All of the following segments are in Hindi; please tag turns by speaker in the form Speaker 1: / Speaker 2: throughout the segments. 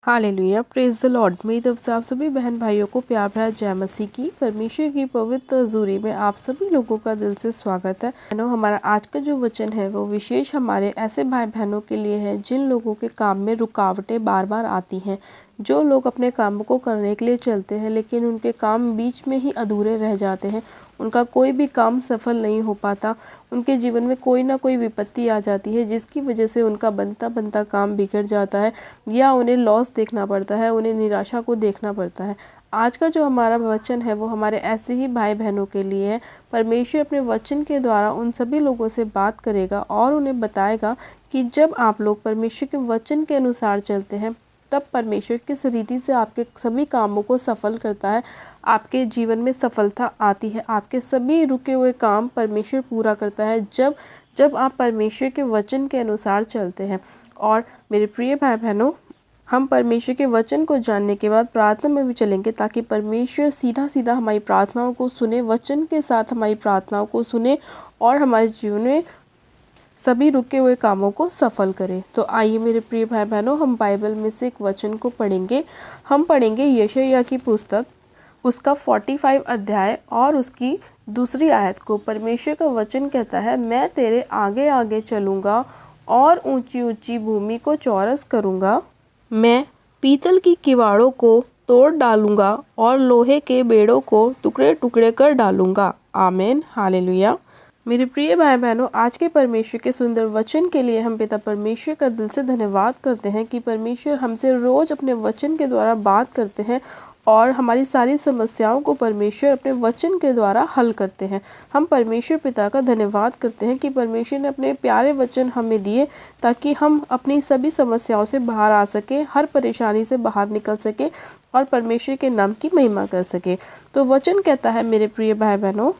Speaker 1: Hallelujah, praise the Lord. मेरी तरफ से आप सभी बहन भाइयों को प्यार भरा जय मसीह की। परमेश्वर की पवित्र हजूरी में आप सभी लोगों का दिल से स्वागत है। हमारा आज का जो वचन है वो विशेष हमारे ऐसे भाई बहनों के लिए है जिन लोगों के काम में रुकावटें बार बार आती हैं। जो लोग अपने काम को करने के लिए चलते हैं लेकिन उनके काम बीच में ही अधूरे रह जाते हैं, उनका कोई भी काम सफल नहीं हो पाता, उनके जीवन में कोई ना कोई विपत्ति आ जाती है जिसकी वजह से उनका बनता बनता काम बिगड़ जाता है या उन्हें लॉस देखना पड़ता है, उन्हें निराशा को देखना पड़ता है। आज का जो हमारा वचन है वो हमारे ऐसे ही भाई बहनों के लिए है। परमेश्वर अपने वचन के द्वारा उन सभी लोगों से बात करेगा और उन्हें बताएगा कि जब आप लोग परमेश्वर के वचन के अनुसार चलते हैं तब परमेश्वर किस रीति से आपके सभी कामों को सफल करता है, आपके जीवन में सफलता आती है, आपके सभी रुके हुए काम परमेश्वर पूरा करता है जब जब आप परमेश्वर के वचन के अनुसार चलते हैं। और मेरे प्रिय भाई बहनों, हम परमेश्वर के वचन को जानने के बाद प्रार्थना में भी चलेंगे ताकि परमेश्वर सीधा सीधा हमारी प्रार्थनाओं को सुने, वचन के साथ हमारी प्रार्थनाओं को सुने और हमारे जीवन में सभी रुके हुए कामों को सफल करें। तो आइए मेरे प्रिय भाई बहनों, हम बाइबल में से एक वचन को पढ़ेंगे। हम पढ़ेंगे यशायाह की पुस्तक, उसका 45 अध्याय और उसकी दूसरी आयत को। परमेश्वर का वचन कहता है, मैं तेरे आगे आगे चलूँगा और ऊंची ऊंची भूमि को चौरस करूँगा। मैं पीतल की किवाड़ों को तोड़ डालूंगा और लोहे के बेड़ों को टुकड़े टुकड़े कर डालूंगा। आमीन, हालेलुया। मेरे प्रिय भाई बहनों, आज के परमेश्वर के सुंदर वचन के लिए हम पिता परमेश्वर का दिल से धन्यवाद करते हैं कि परमेश्वर हमसे रोज अपने वचन के द्वारा बात करते हैं और हमारी सारी समस्याओं को परमेश्वर अपने वचन के द्वारा हल करते हैं। हम परमेश्वर पिता का धन्यवाद करते हैं कि परमेश्वर ने अपने प्यारे वचन हमें दिए ताकि हम अपनी सभी समस्याओं से बाहर आ सकें, हर परेशानी से बाहर निकल सकें और परमेश्वर के नाम की महिमा कर सकें। तो वचन कहता है मेरे प्रिय भाई बहनों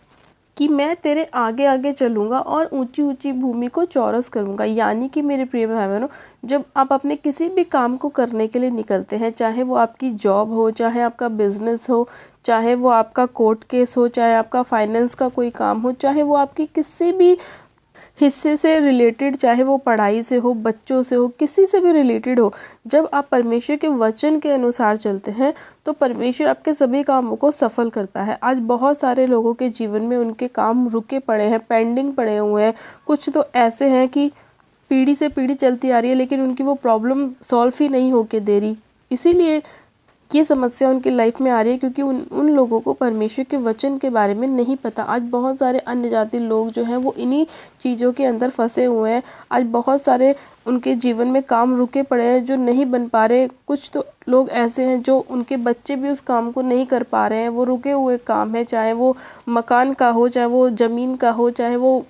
Speaker 1: कि मैं तेरे आगे आगे चलूँगा और ऊंची ऊंची भूमि को चौरस करूँगा। यानी कि मेरे प्रिय भाई बहनों, जब आप अपने किसी भी काम को करने के लिए निकलते हैं, चाहे वो आपकी जॉब हो, चाहे आपका बिजनेस हो, चाहे वो आपका कोर्ट केस हो, चाहे आपका फाइनेंस का कोई काम हो, चाहे वो आपकी किसी भी हिस्से से रिलेटेड, चाहे वो पढ़ाई से हो, बच्चों से हो, किसी से भी रिलेटेड हो, जब आप परमेश्वर के वचन के अनुसार चलते हैं तो परमेश्वर आपके सभी कामों को सफल करता है। आज बहुत सारे लोगों के जीवन में उनके काम रुके पड़े हैं, पेंडिंग पड़े हुए हैं। कुछ तो ऐसे हैं कि पीढ़ी से पीढ़ी चलती आ रही है लेकिन उनकी वो प्रॉब्लम सॉल्व ही नहीं होके दे रही। इसीलिए ये समस्या उनकी लाइफ में आ रही है क्योंकि उन लोगों को परमेश्वर के वचन के बारे में नहीं पता। आज बहुत सारे अन्य जाति लोग जो हैं वो इन्हीं चीज़ों के अंदर फंसे हुए हैं। आज बहुत सारे उनके जीवन में काम रुके पड़े हैं जो नहीं बन पा रहे। कुछ तो लोग ऐसे हैं जो उनके बच्चे भी उस काम को नहीं कर पा रहे हैं। वो रुके हुए काम है, चाहे वो मकान का हो, चाहे वो ज़मीन का हो, चाहे वो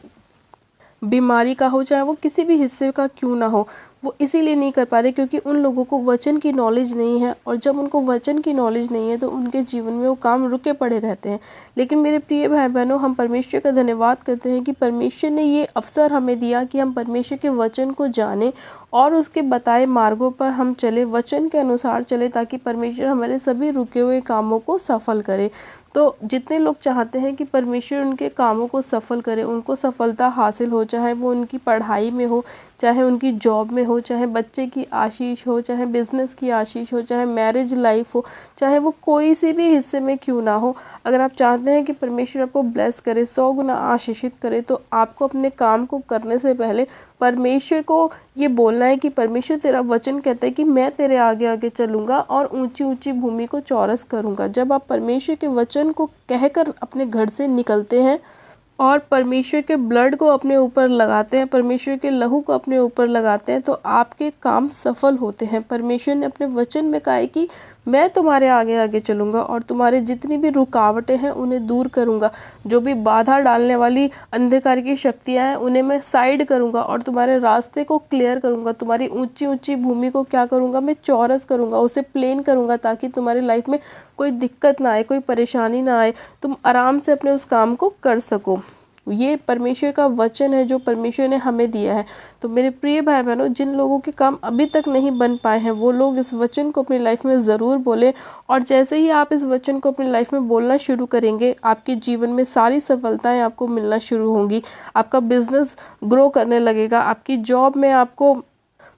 Speaker 1: बीमारी का हो, चाहे वो किसी भी हिस्से का क्यों ना हो, वो इसीलिए नहीं कर पा रहे क्योंकि उन लोगों को वचन की नॉलेज नहीं है। और जब उनको वचन की नॉलेज नहीं है तो उनके जीवन में वो काम रुके पड़े रहते हैं। लेकिन मेरे प्रिय भाई बहनों, हम परमेश्वर का धन्यवाद करते हैं कि परमेश्वर ने ये अवसर हमें दिया कि हम परमेश्वर के वचन को जानें और उसके बताए मार्गों पर हम चले, वचन के अनुसार चले, ताकि परमेश्वर हमारे सभी रुके हुए कामों को सफल करे। तो जितने लोग चाहते हैं कि परमेश्वर उनके कामों को सफल करे, उनको सफलता हासिल हो, चाहे वो उनकी पढ़ाई में हो, चाहे उनकी जॉब में हो, चाहे बच्चे की आशीष हो, चाहे बिजनेस की आशीष हो, चाहे मैरिज लाइफ हो, चाहे वो कोई सी भी हिस्से में क्यों ना हो, अगर आप चाहते हैं कि परमेश्वर आपको ब्लेस करे, 100 गुना आशीषित करे, तो आपको अपने काम को करने से पहले परमेश्वर को ये बोलना है कि परमेश्वर तेरा वचन कहता है कि मैं तेरे आगे आगे चलूँगा और ऊंची ऊंची भूमि को चौरस करूँगा। जब आप परमेश्वर के वचन को कहकर अपने घर से निकलते हैं और परमेश्वर के ब्लड को अपने ऊपर लगाते हैं, परमेश्वर के लहू को अपने ऊपर लगाते हैं, तो आपके काम सफल होते हैं। परमेश्वर ने अपने वचन में कहा है कि मैं तुम्हारे आगे आगे चलूँगा और तुम्हारे जितनी भी रुकावटें हैं उन्हें दूर करूँगा। जो भी बाधा डालने वाली अंधकार की शक्तियाँ हैं उन्हें मैं साइड करूँगा और तुम्हारे रास्ते को क्लियर करूँगा। तुम्हारी ऊंची ऊंची भूमि को क्या करूँगा, मैं चौरस करूँगा, उसे प्लेन करूँगा, ताकि तुम्हारी लाइफ में कोई दिक्कत ना आए, कोई परेशानी ना आए, तुम आराम से अपने उस काम को कर सको। ये परमेश्वर का वचन है जो परमेश्वर ने हमें दिया है। तो मेरे प्रिय भाई बहनों, जिन लोगों के काम अभी तक नहीं बन पाए हैं वो लोग इस वचन को अपनी लाइफ में ज़रूर बोलें। और जैसे ही आप इस वचन को अपनी लाइफ में बोलना शुरू करेंगे, आपके जीवन में सारी सफलताएं आपको मिलना शुरू होंगी। आपका बिजनेस ग्रो करने लगेगा, आपकी जॉब में आपको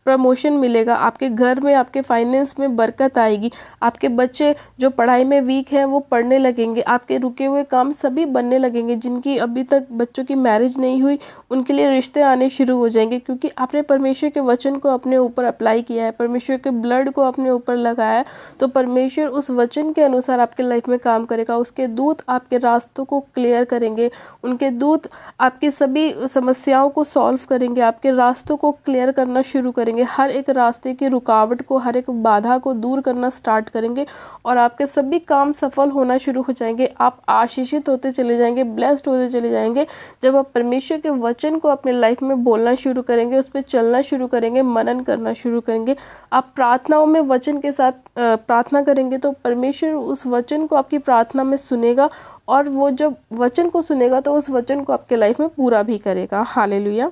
Speaker 1: प्रमोशन मिलेगा, आपके घर में आपके फाइनेंस में बरकत आएगी, आपके बच्चे जो पढ़ाई में वीक हैं वो पढ़ने लगेंगे, आपके रुके हुए काम सभी बनने लगेंगे, जिनकी अभी तक बच्चों की मैरिज नहीं हुई उनके लिए रिश्ते आने शुरू हो जाएंगे, क्योंकि आपने परमेश्वर के वचन को अपने ऊपर अप्लाई किया है, परमेश्वर के ब्लड को अपने ऊपर लगाया है। तो परमेश्वर उस वचन के अनुसार आपके लाइफ में काम करेगा। उसके दूत आपके रास्तों को क्लियर करेंगे, उनके दूत आपकी सभी समस्याओं को सॉल्व करेंगे, आपके रास्तों को क्लियर करना शुरू करेंगे, हर एक रास्ते की रुकावट को, हर एक बाधा को दूर करना स्टार्ट करेंगे और आपके सभी काम सफल होना शुरू हो जाएंगे। आप आशीषित होते चले जाएंगे, ब्लेस्ड होते चले जाएंगे। जब आप परमेश्वर के वचन को अपने लाइफ में बोलना शुरू करेंगे, उस पर चलना शुरू करेंगे, मनन करना शुरू करेंगे, आप प्रार्थनाओं में वचन के साथ प्रार्थना करेंगे तो परमेश्वर उस वचन को आपकी प्रार्थना में सुनेगा और वो जब वचन को सुनेगा तो उस वचन को आपके लाइफ में पूरा भी करेगा। हालेलुया।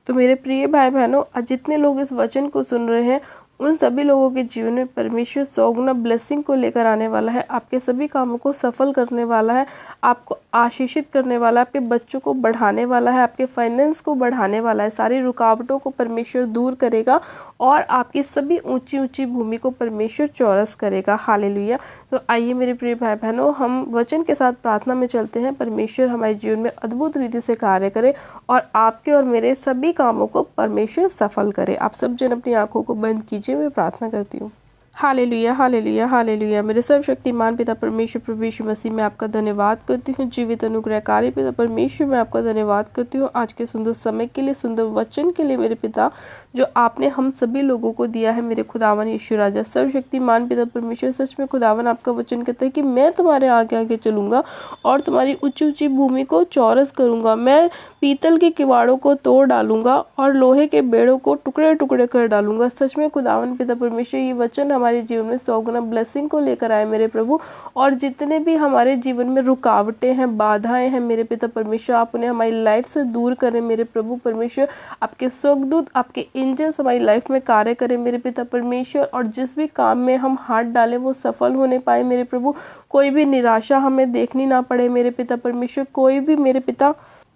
Speaker 1: तो मेरे प्रिय भाई बहनों, आज जितने लोग इस वचन को सुन रहे हैं उन सभी लोगों के जीवन में परमेश्वर 100 गुना ब्लेसिंग को लेकर आने वाला है, आपके सभी कामों को सफल करने वाला है, आपको आशीषित करने वाला है, आपके बच्चों को बढ़ाने वाला है, आपके फाइनेंस को बढ़ाने वाला है, सारी रुकावटों को परमेश्वर दूर करेगा और आपकी सभी ऊंची ऊंची भूमि को परमेश्वर चौरस करेगा। हालेलुया। तो आइए मेरे प्रिय भाई बहनों, हम वचन के साथ प्रार्थना में चलते हैं। परमेश्वर हमारे जीवन में अद्भुत रीति से कार्य करे और आपके और मेरे सभी कामों को परमेश्वर सफल करे। आप सब जन अपनी आंखों को बंद कीजिए, मैं प्रार्थना करती हूँ। Hallelujah, hallelujah, hallelujah. मेरे सर्वशक्तिमान पिता परमेश्वर प्रभु यीशु मसीह में आपका धन्यवाद करती हूँ। जीवित अनुग्रहकारी पिता परमेश्वर मैं आपका धन्यवाद करती हूँ आज के सुंदर समय के लिए, सुंदर वचन के लिए मेरे पिता, जो आपने हम सभी लोगों को दिया है मेरे खुदावन यीशु राजा। सर्वशक्तिमान पिता परमेश्वर, सच में खुदावन आपका वचन कहता है कि मैं तुम्हारे आगे आगे चलूंगा और तुम्हारी ऊंची ऊंची भूमि को चौरस करूंगा। मैं पीतल के किवाड़ों को तोड़ डालूंगा और लोहे के बेड़ों को टुकड़े टुकड़े कर डालूंगा। सच में खुदावन पिता परमेश्वर, ये वचन हमारे जीवन में 100 गुना ब्लेसिंग को लेकर आए मेरे प्रभु। और जितने भी हमारे जीवन में रुकावटें हैं, बाधाएं हैं मेरे पिता परमेश्वर, आप उन्हें हमारी लाइफ से दूर करें मेरे प्रभु परमेश्वर। आपके स्वर्गदूत, आपके एंजल्स हमारी लाइफ में कार्य करें मेरे पिता परमेश्वर, और जिस भी काम में हम हाथ डालें वो सफल होने पाए मेरे प्रभु। कोई भी निराशा हमें देखनी ना पड़े मेरे पिता परमेश्वर, कोई भी मेरे पिता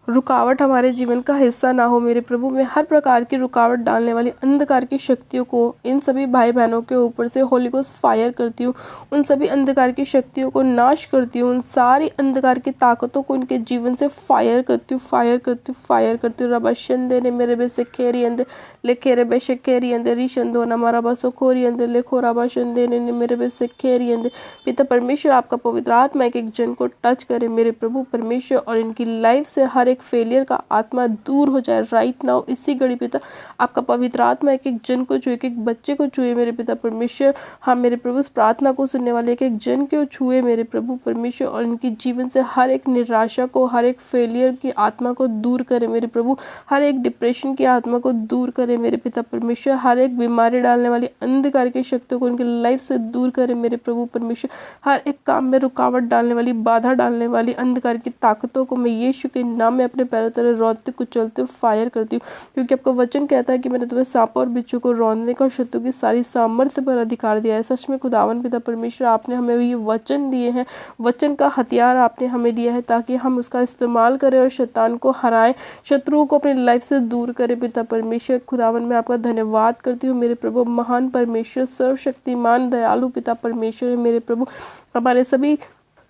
Speaker 1: रुकावट हमारे जीवन का हिस्सा ना हो मेरे प्रभु। मैं हर प्रकार की रुकावट डालने वाली अंधकार की शक्तियों को इन सभी भाई बहनों के ऊपर से होली गोस्ट फायर करती हूँ, उन सभी अंधकार की शक्तियों को नाश करती हूँ, उन सारी अंधकार की ताकतों को उनके जीवन से फायर करती हूँ, फायर करती हूँ, फायर करती हूँ। रबा शंदे ने मेरे बे से खेरी अंदे लेखे रे बे से खेरी अंदे रिशंदो नमारा बसो खोरी अंदे लेखो रबा शंदे ने मेरे बे से खेरी अंदे। पिता परमेश्वर, आपका पवित्र आत्मा एक एक जन को टच करे मेरे प्रभु परमेश्वर, और इनकी लाइफ से हर एक फेलियर का आत्मा दूर हो जाए राइट नाउ इसी घड़ी पिता। आपका पवित्र आत्मा एक एक जन को छुए, एक एक बच्चे को छुए मेरे पिता परमेश्वर। हाँ मेरे प्रभु, इस प्रार्थना को सुनने वाले एक एक जन को छुए मेरे प्रभु परमेश्वर, और इनकी जीवन से हर एक निराशा को, हर एक फेलियर की आत्मा को दूर करे मेरे प्रभु, हर एक डिप्रेशन की आत्मा को दूर करे मेरे पिता परमेश्वर, हर एक बीमारी डालने वाली अंधकार की शक्तियों को उनकी लाइफ से दूर करे मेरे प्रभु परमेश्वर। हर एक काम में रुकावट डालने वाली, बाधा डालने वाली अंधकार की ताकतों को मैं यीशु के नाम में अपने पैरों तरह रौंदते कुचलते फायर करती हूँ, क्योंकि आपका वचन कहता है कि मैंने तुम्हें सांपों और बिच्छू को रौंदने का, शत्रु की सारी सामर्थ्य पर अधिकार दिया है। सच में खुदावन पिता परमेश्वर, आपने हमें ये वचन दिए हैं, वचन का हथियार आपने हमें दिया है ताकि हम उसका इस्तेमाल करें और शैतान को हराएं, शत्रुओं को अपनी लाइफ से दूर करें पिता परमेश्वर। खुदावन मैं आपका धन्यवाद करती हूँ मेरे प्रभु, महान परमेश्वर, सर्वशक्तिमान दयालु पिता परमेश्वर मेरे प्रभु। हमारे सभी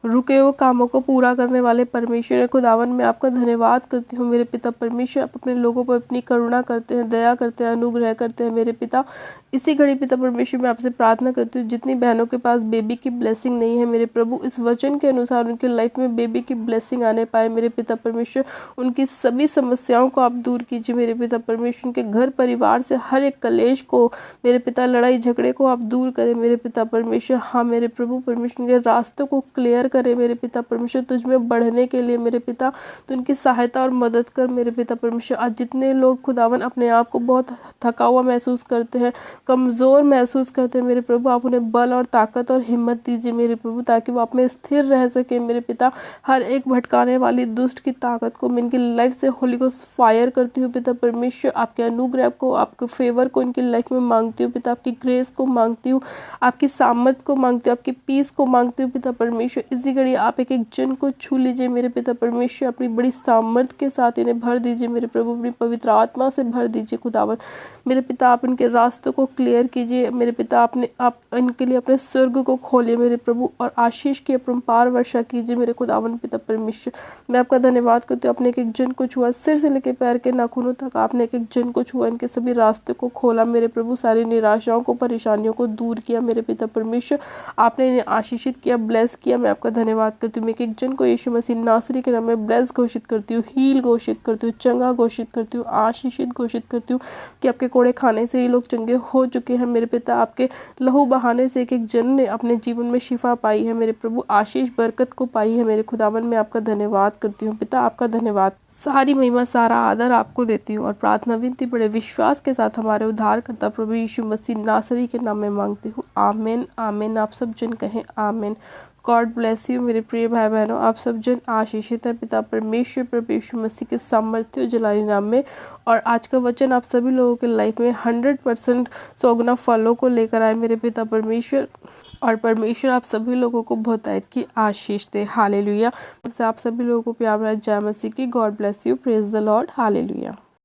Speaker 1: रुके हुए कामों को पूरा करने वाले परमेश्वर खुदावन मैं आपका धन्यवाद करती हूँ मेरे पिता परमेश्वर। आप अपने लोगों पर अपनी करुणा करते हैं, दया करते हैं, अनुग्रह करते हैं मेरे पिता। इसी घड़ी पिता परमेश्वर मैं आपसे प्रार्थना करती हूँ, जितनी बहनों के पास बेबी की ब्लेसिंग नहीं है मेरे प्रभु, इस वचन के अनुसार उनकी लाइफ में बेबी की ब्लेसिंग आने पाए मेरे पिता परमेश्वर। उनकी सभी समस्याओं को आप दूर कीजिए मेरे पिता परमेश्वर। उनके घर परिवार से हर एक कलेश को मेरे पिता, लड़ाई झगड़े को आप दूर करें मेरे पिता परमेश्वर। हाँ मेरे प्रभु परमेश्वर, उनके रास्तों को क्लियर करे मेरे पिता परमेश्वर, तुझ में बढ़ने के लिए मेरे पिता। तो उनकी सहायता और मदद कर मेरे पिता परमेश्वर। आज जितने लोग खुदावन अपने आप को बहुत थका हुआ महसूस करते हैं, कमज़ोर महसूस करते हैं मेरे प्रभु, आप उन्हें बल और ताकत और हिम्मत दीजिए मेरे प्रभु, ताकि वो आप में स्थिर रह सके मेरे पिता। हर एक भटकाने वाली दुष्ट की ताकत को मैं इनकी लाइफ से होली को फायर करती हूँ पिता परमेश्वर। आपके अनुग्रह को, आपके फेवर को इनकी लाइफ में मांगती हूँ पिता, आपकी ग्रेस को मांगती हूँ, आपकी सामर्थ को मांगती हूँ, आपकी पीस को मांगती हूँ पिता परमेश्वर। इस इसी घड़ी आप एक एक जन को छू लीजिए मेरे पिता परमेश्वर, अपनी बड़ी सामर्थ्य के साथ इन्हें भर दीजिए मेरे प्रभु, अपनी पवित्र आत्मा से भर दीजिए खुदावन मेरे पिता। आप इनके रास्तों को क्लियर कीजिए मेरे पिता, आप इनके लिए अपने स्वर्ग को खोलिए मेरे प्रभु, और आशीष की अपरंपार वर्षा कीजिए मेरे खुदावन पिता परमेश्वर। मैं आपका धन्यवाद करती हूँ, अपने एक एक जन को छुआ, सिर से लेकर पैर के नाखूनों तक आपने एक एक जन को छुआ, इनके सभी रास्तों को खोला मेरे प्रभु, सारी निराशाओं को, परेशानियों को दूर किया मेरे पिता परमेश्वर। आपने इन्हें आशीषित किया, ब्लेस किया। मैं आपका धन्यवाद करती हूँ। मैं एक एक जन को यीशु मसीह नासरी के नाम में ब्लेस घोषित करती हूँ, हील घोषित करती हूँ, चंगा घोषित करती हूँ, आशीषित घोषित करती हूँ कि आपके कोड़े खाने से ये लोग चंगे हो चुके हैं मेरे पिता। आपके लहू बहाने से एक एक जन ने अपने जीवन में शिफा पाई है मेरे प्रभु, आशीष बरकत को पाई है मेरे खुदावन। मैं आपका धन्यवाद करती हूँ पिता, आपका धन्यवाद। सारी महिमा सारा आदर आपको देती हूँ और प्रार्थना विनती बड़े विश्वास के साथ हमारे उद्धारकर्ता प्रभु यीशु मसीह नासरी के नाम में मांगती हूँ, आमीन आमीन। आप सब जन कहें आमीन। गॉड ब्लेस यू मेरे प्रिय भाई बहनों, आप सब जन आशीषित है पिता परमेश्वर प्रभु यीशु मसीह के सामर्थ्य और जलाली नाम में। और आज का वचन आप सभी लोगों के लाइफ में 100% सौगुना फलों को लेकर आए मेरे पिता परमेश्वर, और परमेश्वर आप सभी लोगों को बहुतायत की आशीष दे। हालेलुया। आप सभी लोगों को प्यार भरा जय मसीह की। God bless you, praise the Lord, hallelujah.